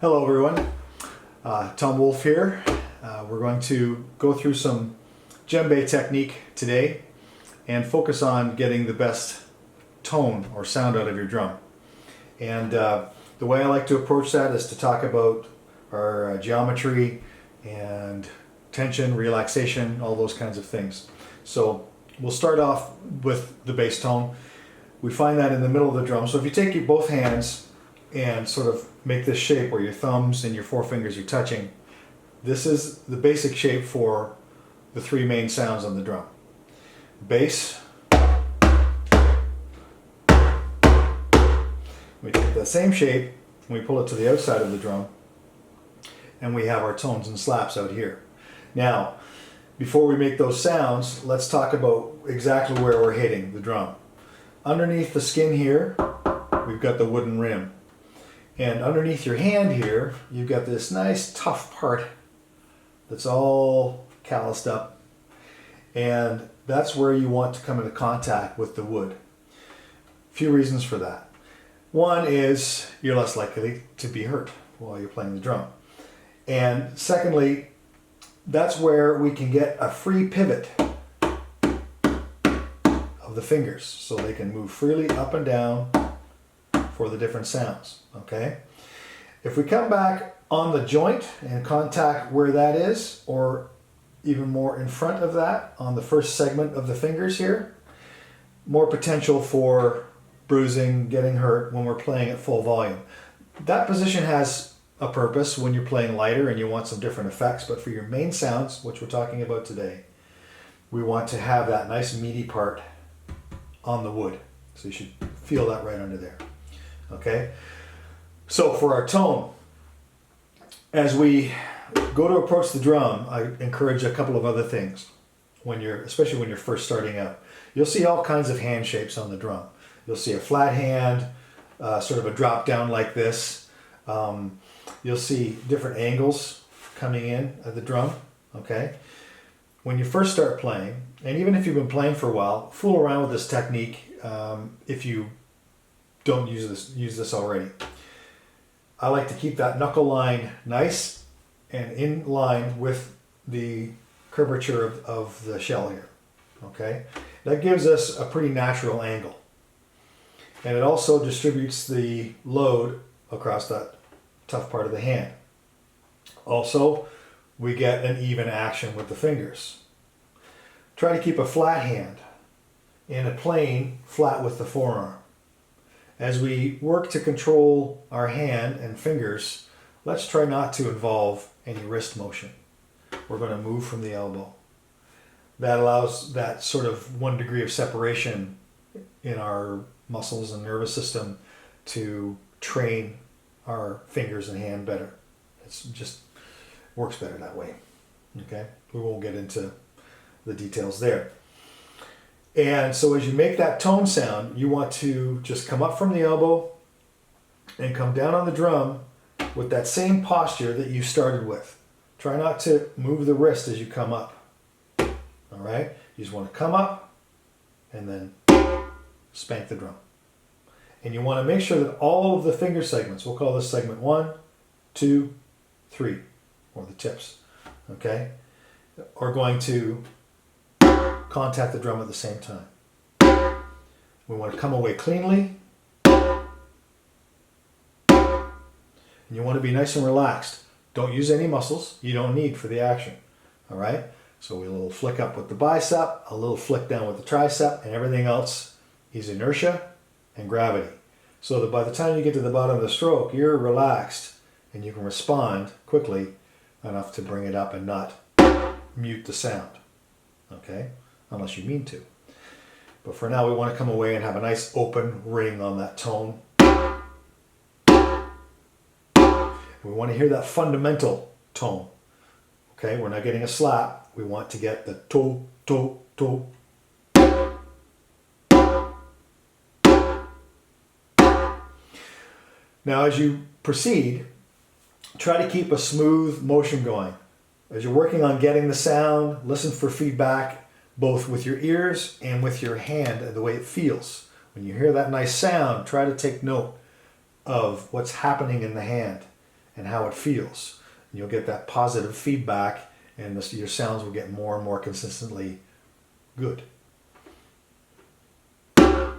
Hello everyone, Tom Wolf here. We're going to go through some djembe technique today and focus on getting the best tone or sound out of your drum. And the way I like to approach that is to talk about our geometry and tension, relaxation, all those kinds of things. So we'll start off with the bass tone. We find that in the middle of the drum. So if you take your both hands and sort of make this shape where your thumbs and your forefingers are touching, this is the basic shape for the three main sounds on the drum. Bass. We take that same shape and we pull it to the outside of the drum, and we have our tones and slaps out here. Now, before we make those sounds, let's talk about exactly where we're hitting the drum. Underneath the skin here, we've got the wooden rim. And underneath your hand here, you've got this nice tough part that's all calloused up. And that's where you want to come into contact with the wood. A few reasons for that. One is you're less likely to be hurt while you're playing the drum. And secondly, that's where we can get a free pivot of the fingers so they can move freely up and down for the different sounds, okay? If we come back on the joint and contact where that is, or even more in front of that on the first segment of the fingers here, more potential for bruising, getting hurt when we're playing at full volume. That position has a purpose when you're playing lighter and you want some different effects, but for your main sounds, which we're talking about today, we want to have that nice meaty part on the wood. So you should feel that right under there. Okay, so for our tone, as we go to approach the drum, I encourage a couple of other things especially when you're first starting out. You'll see all kinds of hand shapes on the drum. You'll see a flat hand, sort of a drop down like this. You'll see different angles coming in at the drum. Okay, when you first start playing, and even if you've been playing for a while, fool around with this technique if you don't use this already. I like to keep that knuckle line nice and in line with the curvature of the shell here. Okay, that gives us a pretty natural angle, and it also distributes the load across that tough part of the hand. Also, we get an even action with the fingers. Try to keep a flat hand and a plane flat with the forearm. As we work to control our hand and fingers, let's try not to involve any wrist motion. We're going to move from the elbow. That allows that sort of 1 degree of separation in our muscles and nervous system to train our fingers and hand better. It just works better that way. Okay, we won't get into the details there. And so as you make that tone sound, you want to just come up from the elbow and come down on the drum with that same posture that you started with. Try not to move the wrist as you come up. All right? You just want to come up and then spank the drum. And you want to make sure that all of the finger segments, we'll call this segment 1, 2, 3, or the tips, okay, are going to contact the drum at the same time. We want to come away cleanly. And you want to be nice and relaxed. Don't use any muscles you don't need for the action. All right? So we a little flick up with the bicep, a little flick down with the tricep, and everything else is inertia and gravity. So that by the time you get to the bottom of the stroke, you're relaxed and you can respond quickly enough to bring it up and not mute the sound. Okay? Unless you mean to. But for now, we want to come away and have a nice open ring on that tone. We want to hear that fundamental tone. Okay, we're not getting a slap. We want to get the to, to, to. Now, as you proceed, try to keep a smooth motion going. As you're working on getting the sound, listen for feedback, both with your ears and with your hand and the way it feels. When you hear that nice sound, try to take note of what's happening in the hand and how it feels. And you'll get that positive feedback, and your sounds will get more and more consistently good. Now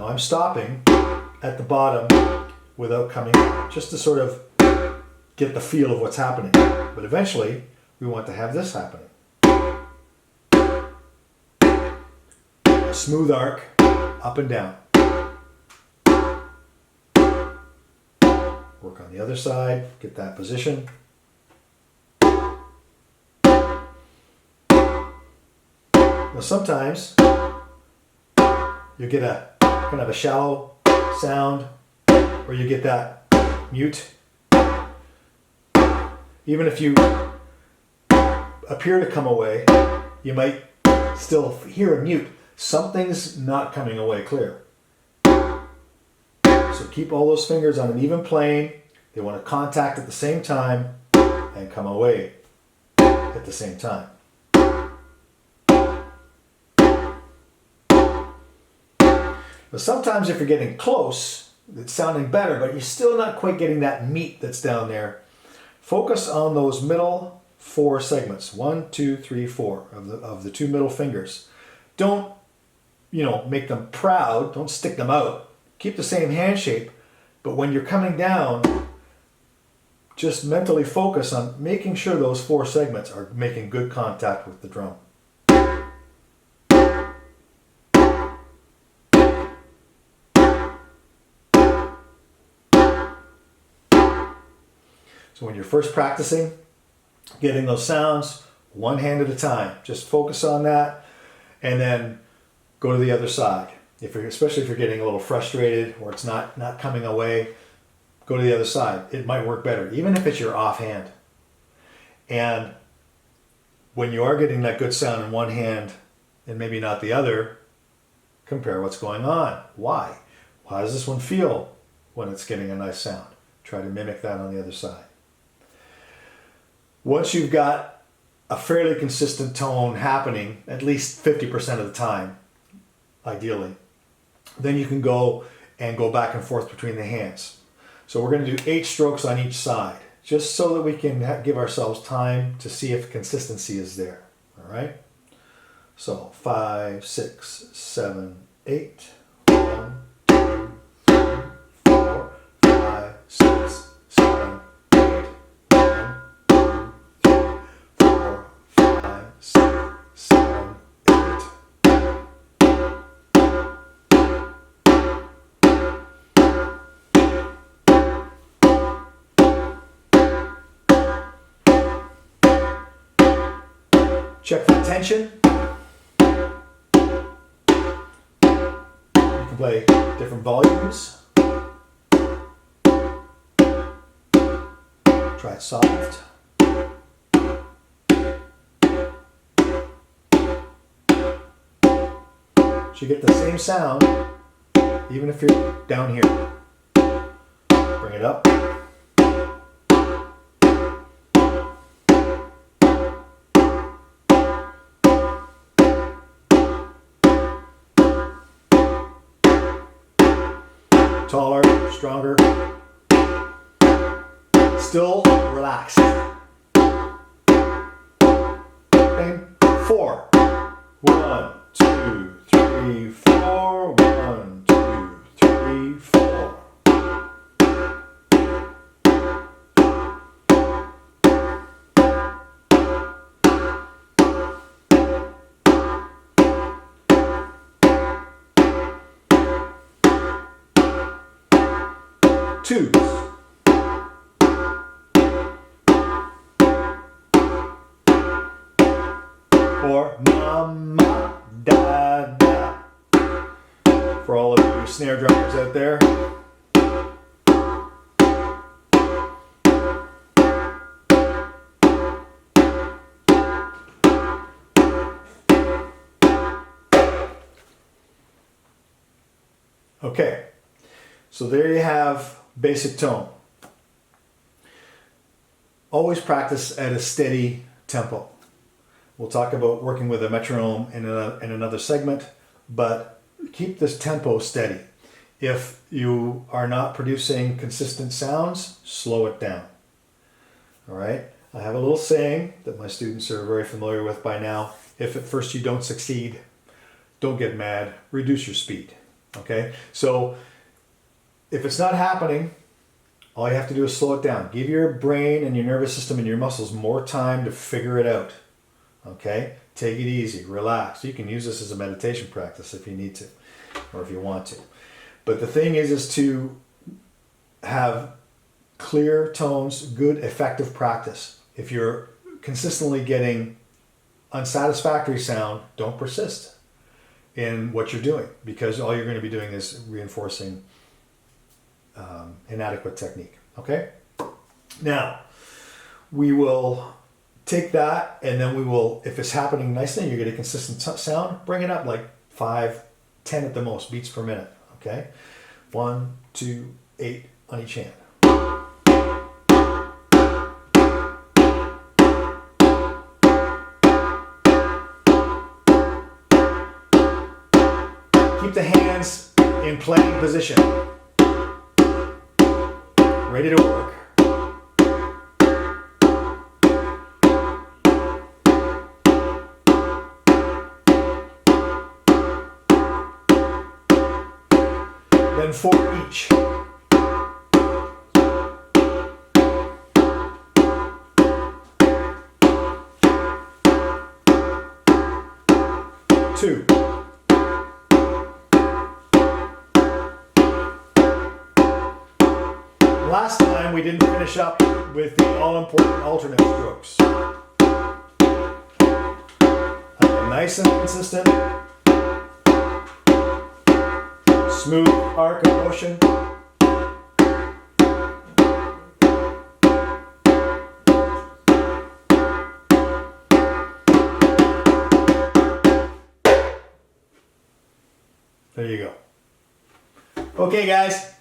I'm stopping at the bottom without coming up, just to sort of get the feel of what's happening. But eventually, we want to have this happening. A smooth arc, up and down. Work on the other side, get that position. Now sometimes you get a kind of a shallow sound, or you get that mute. Even if you appear to come away, you might still hear a mute. Something's not coming away clear. So keep all those fingers on an even plane. They want to contact at the same time and come away at the same time. But sometimes if you're getting close, it's sounding better, but you're still not quite getting that meat that's down there. Focus on those middle 4 segments, 1, 2, 3, 4 of the 2 middle fingers. Don't, make them proud. Don't stick them out. Keep the same hand shape, but when you're coming down, just mentally focus on making sure those 4 segments are making good contact with the drum. So when you're first practicing, getting those sounds, 1 hand at a time. Just focus on that, and then go to the other side. Especially if you're getting a little frustrated or it's not coming away, go to the other side. It might work better, even if it's your offhand. And when you are getting that good sound in one hand and maybe not the other, compare what's going on. Why? How does this one feel when it's getting a nice sound? Try to mimic that on the other side. Once you've got a fairly consistent tone happening, at least 50% of the time, ideally, then you can go back and forth between the hands. So we're going to do 8 strokes on each side, just so that we can give ourselves time to see if consistency is there. All right? So 5, 6, 7, 8. 1, 2, 3, 4, 5, 6, 7, 8. 1, 2, 3, 4, 5, 6, 7, 8. Check for tension. You can play different volumes. Try it soft. So you get the same sound even if you're down here. Bring it up. Taller, stronger, still relaxed. And 4. 1, 2, 3, 4. 1, 2, 3, 4. Twos. Or mama, da, da. For all of you snare drummers out there. Okay, so there you have basic tone. Always practice at a steady tempo. We'll talk about working with a metronome in another segment, but keep this tempo steady. If you are not producing consistent sounds, slow it down. All right? I have a little saying that my students are very familiar with by now. If at first you don't succeed, don't get mad, reduce your speed. Okay? So if it's not happening, all you have to do is slow it down. Give your brain and your nervous system and your muscles more time to figure it out. Okay? Take it easy, relax. You can use this as a meditation practice if you need to, or if you want to. But the thing is to have clear tones, good, effective practice. If you're consistently getting unsatisfactory sound, don't persist in what you're doing, because all you're going to be doing is reinforcing inadequate technique. Okay? Now, we will take that, and then we will, if it's happening nicely, you get a consistent sound, bring it up like 5, 10 at the most beats per minute. Okay? 1, 2, 8 on each hand. Keep the hands in playing position. Ready to work. Then 4 each. Two. Last time we didn't finish up with the all-important alternate strokes. Nice and consistent. Smooth arc of motion. There you go. Okay, guys.